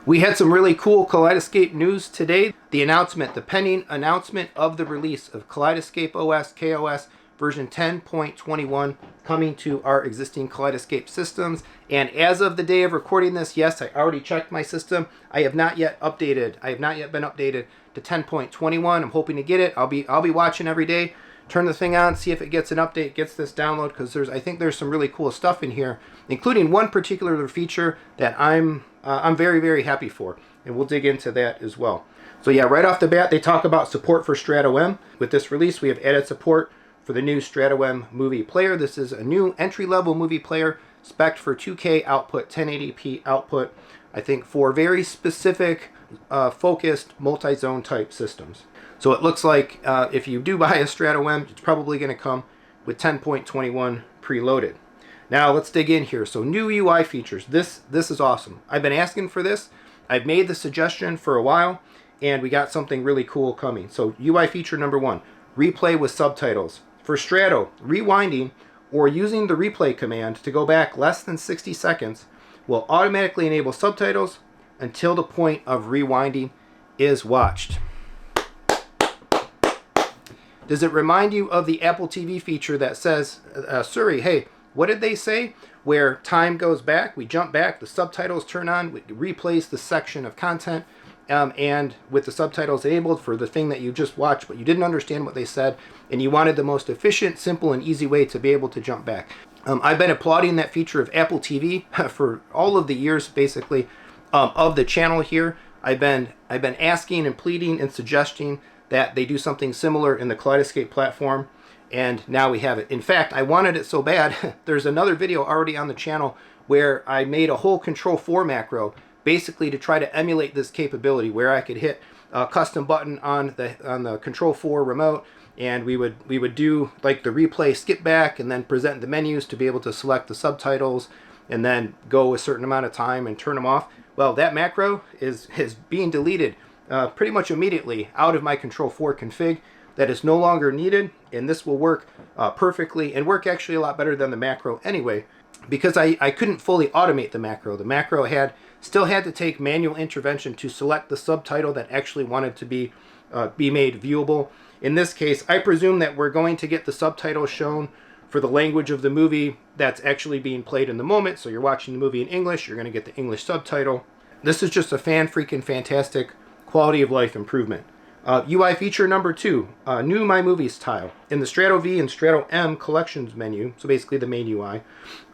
We had some really cool Kaleidescape news today. The pending announcement of the release of Kaleidescape OS, kOS version 10.21 coming to our existing Kaleidescape systems. And as of the day of recording this, yes, I already checked my system. I have not yet been updated to 10.21. I'm hoping to get it. I'll be watching every day. Turn the thing on, see if it gets an update, gets this download, because I think there's some really cool stuff in here, including one particular feature that I'm very, very happy for, and we'll dig into that as well. So yeah, right off the bat, they talk about support for Strato M. With this release, we have added support for the new Strato M movie player. This is a new entry-level movie player, spec'd for 2K output, 1080p output, I think for very specific, focused, multi-zone type systems. So it looks like if you do buy a Strato M, it's probably going to come with 10.21 preloaded. Now let's dig in here. So new UI features. This is awesome. I've been asking for this. I've made the suggestion for a while, and we got something really cool coming. So UI feature number 1, replay with subtitles. For Strato, rewinding or using the replay command to go back less than 60 seconds will automatically enable subtitles until the point of rewinding is watched. Does it remind you of the Apple TV feature that says, Siri, hey, what did they say? Where time goes back, we jump back, the subtitles turn on, we replace the section of content, and with the subtitles enabled for the thing that you just watched, but you didn't understand what they said, and you wanted the most efficient, simple, and easy way to be able to jump back. I've been applauding that feature of Apple TV for all of the years, basically, of the channel here. I've been asking and pleading and suggesting that they do something similar in the Kaleidescape platform, and now we have it. In fact, I wanted it so bad, there's another video already on the channel where I made a whole Control 4 macro, basically to try to emulate this capability, where I could hit a custom button on the Control 4 remote, and we would do like the replay skip back and then present the menus to be able to select the subtitles and then go a certain amount of time and turn them off. Well, that macro is being deleted pretty much immediately out of my Control 4 config. That is no longer needed, and this will work perfectly, and work actually a lot better than the macro anyway, because I couldn't fully automate the macro. The macro still had to take manual intervention to select the subtitle that actually wanted to be made viewable. In this case, I presume that we're going to get the subtitles shown for the language of the movie that's actually being played in the moment. So you're watching the movie in English, you're going to get the English subtitle. This is just a freaking fantastic quality of life improvement. UI feature number 2, new My Movies tile. In the Strato V and Strato M collections menu, so basically the main UI,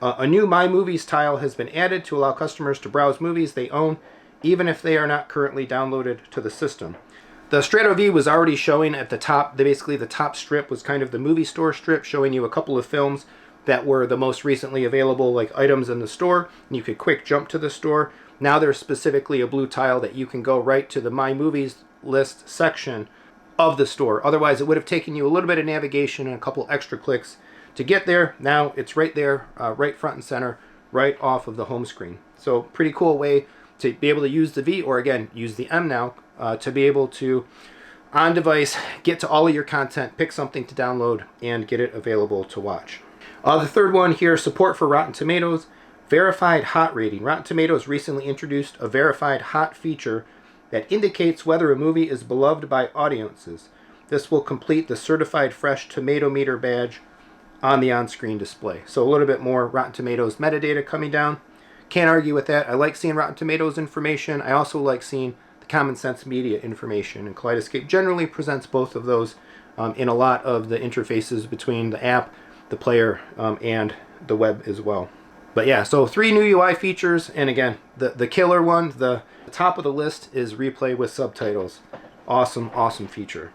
a new My Movies tile has been added to allow customers to browse movies they own, even if they are not currently downloaded to the system. The Strato V was already showing at the top, basically the top strip was kind of the movie store strip, showing you a couple of films that were the most recently available, like items in the store, and you could quick jump to the store. Now there's specifically a blue tile that you can go right to the My Movies list section of the store. Otherwise, it would have taken you a little bit of navigation and a couple extra clicks to get there. Now it's right there, right front and center, right off of the home screen. So pretty cool way to be able to use the V, or again, use the M now, to be able to, on device, get to all of your content, pick something to download, and get it available to watch. The third one here, support for Rotten Tomatoes. Verified hot rating. Rotten Tomatoes recently introduced a verified hot feature that indicates whether a movie is beloved by audiences. This will complete the certified fresh tomato meter badge on the on-screen display. So a little bit more Rotten Tomatoes metadata coming down. Can't argue with that. I like seeing Rotten Tomatoes information. I also like seeing the Common Sense Media information, and Kaleidescape generally presents both of those in a lot of the interfaces between the app, the player, and the web as well. But yeah, so 3 new UI features, and again, the killer one, the top of the list is replay with subtitles. Awesome, awesome feature.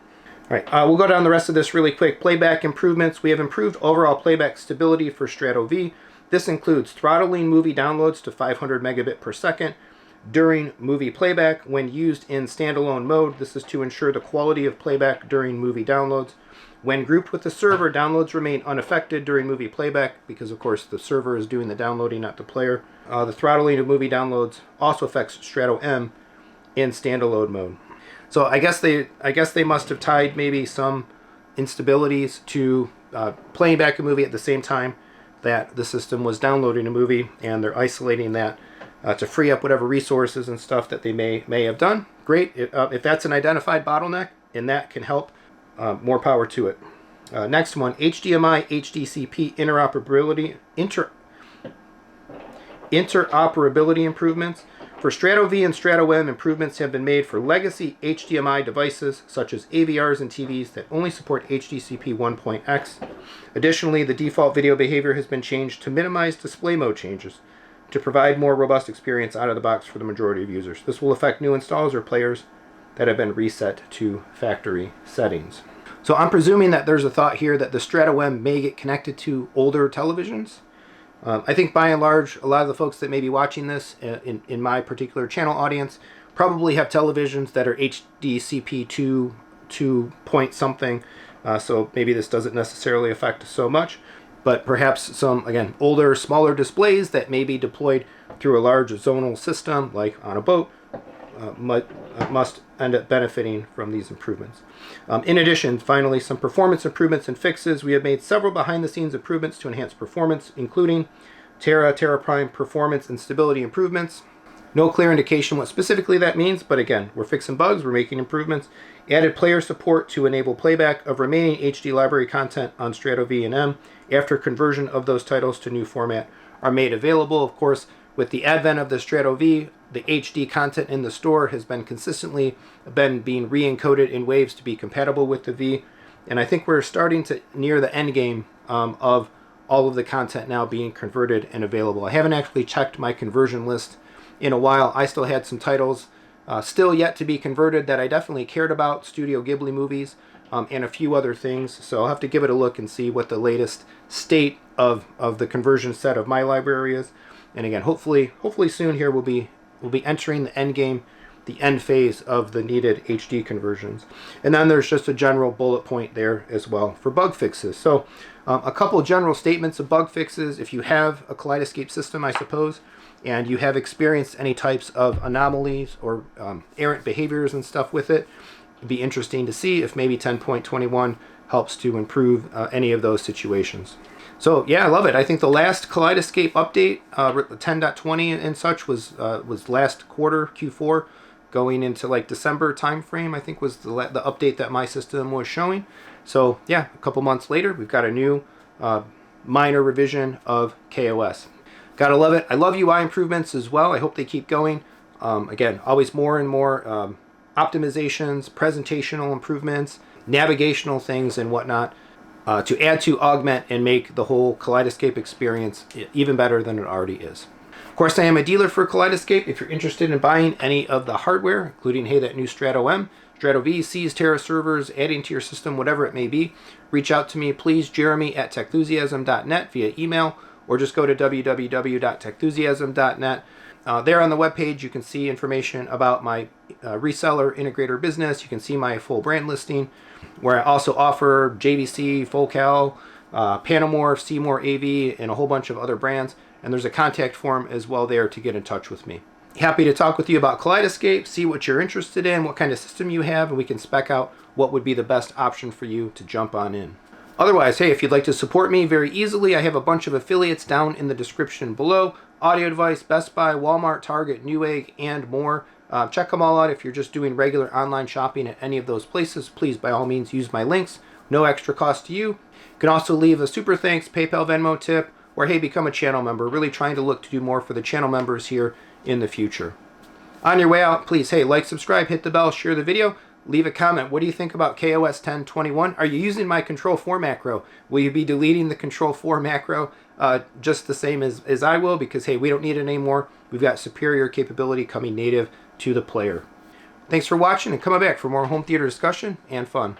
All right, we'll go down the rest of this really quick. Playback improvements. We have improved overall playback stability for Strato V. This includes throttling movie downloads to 500 megabit per second during movie playback when used in standalone mode. This is to ensure the quality of playback during movie downloads. When grouped with the server, downloads remain unaffected during movie playback because, of course, the server is doing the downloading, not the player. The throttling of movie downloads also affects Strato M in standalone mode. So I guess they must have tied maybe some instabilities to playing back a movie at the same time that the system was downloading a movie, and they're isolating that to free up whatever resources and stuff that they may have done. Great. If that's an identified bottleneck and that can help, more power to it. Next one, HDMI, HDCP interoperability improvements. For Strato V and Strato M, improvements have been made for legacy HDMI devices such as AVRs and TVs that only support HDCP 1.x. Additionally, the default video behavior has been changed to minimize display mode changes to provide more robust experience out of the box for the majority of users. This will affect new installs or players that have been reset to factory settings. So I'm presuming that there's a thought here that the Strato M may get connected to older televisions. I think by and large, a lot of the folks that may be watching this in my particular channel audience probably have televisions that are HDCP 2 point something, so maybe this doesn't necessarily affect so much. But perhaps some, again, older, smaller displays that may be deployed through a large zonal system, like on a boat, must end up benefiting from these improvements. In addition, finally, some performance improvements and fixes. We have made several behind-the-scenes improvements to enhance performance, including Terra Prime performance and stability improvements. No clear indication what specifically that means, but again, we're fixing bugs, we're making improvements. Added player support to enable playback of remaining HD library content on Strato V and M after conversion of those titles to new format are made available. Of course, with the advent of the Strato V, the HD content in the store has been consistently being re-encoded in waves to be compatible with the V, and I think we're starting to near the end game of all of the content now being converted and available. I haven't actually checked my conversion list in a while. I still had some titles still yet to be converted that I definitely cared about, Studio Ghibli movies, and a few other things, so I'll have to give it a look and see what the latest state of the conversion set of my library is. And again, hopefully soon here we'll be entering the end game, the end phase of the needed HD conversions. And then there's just a general bullet point there as well for bug fixes. So a couple general statements of bug fixes. If you have a Kaleidescape system, I suppose, and you have experienced any types of anomalies or errant behaviors and stuff with it, it'd be interesting to see if maybe 10.21 helps to improve any of those situations. So yeah, I love it. I think the last Kaleidescape update, 10.20 and such, was last quarter, Q4, going into like December timeframe. I think was the update that my system was showing. So yeah, a couple months later, we've got a new minor revision of kOS. Gotta love it. I love UI improvements as well. I hope they keep going. Again, always more and more optimizations, presentational improvements, navigational things and whatnot. To add to, augment, and make the whole Kaleidescape experience even better than it already is. Of course, I am a dealer for Kaleidescape. If you're interested in buying any of the hardware, including, hey, that new Strato M, Strato V, C's, Terra servers, adding to your system, whatever it may be, reach out to me, please, Jeremy at Techthusiasm.net via email, or just go to www.techthusiasm.net. There on the webpage, you can see information about my reseller integrator business. You can see my full brand listing, where I also offer JVC, Focal, Panamorph, Seymour AV, and a whole bunch of other brands. And there's a contact form as well there to get in touch with me. Happy to talk with you about Kaleidescape, see what you're interested in, what kind of system you have, and we can spec out what would be the best option for you to jump on in. Otherwise, hey, if you'd like to support me very easily, I have a bunch of affiliates down in the description below. Audio Device, Best Buy, Walmart, Target, Newegg, and more. Check them all out. If you're just doing regular online shopping at any of those places, please, by all means, use my links. No extra cost to you. You can also leave a super thanks, PayPal, Venmo tip, or hey, become a channel member. Really trying to look to do more for the channel members here in the future. On your way out, please, hey, like, subscribe, hit the bell, share the video. Leave a comment. What do you think about kOS 10.21? Are you using my Control 4 macro? Will you be deleting the Control 4 macro just the same as I will? Because, hey, we don't need it anymore. We've got superior capability coming native to the player. Thanks for watching, and come back for more home theater discussion and fun.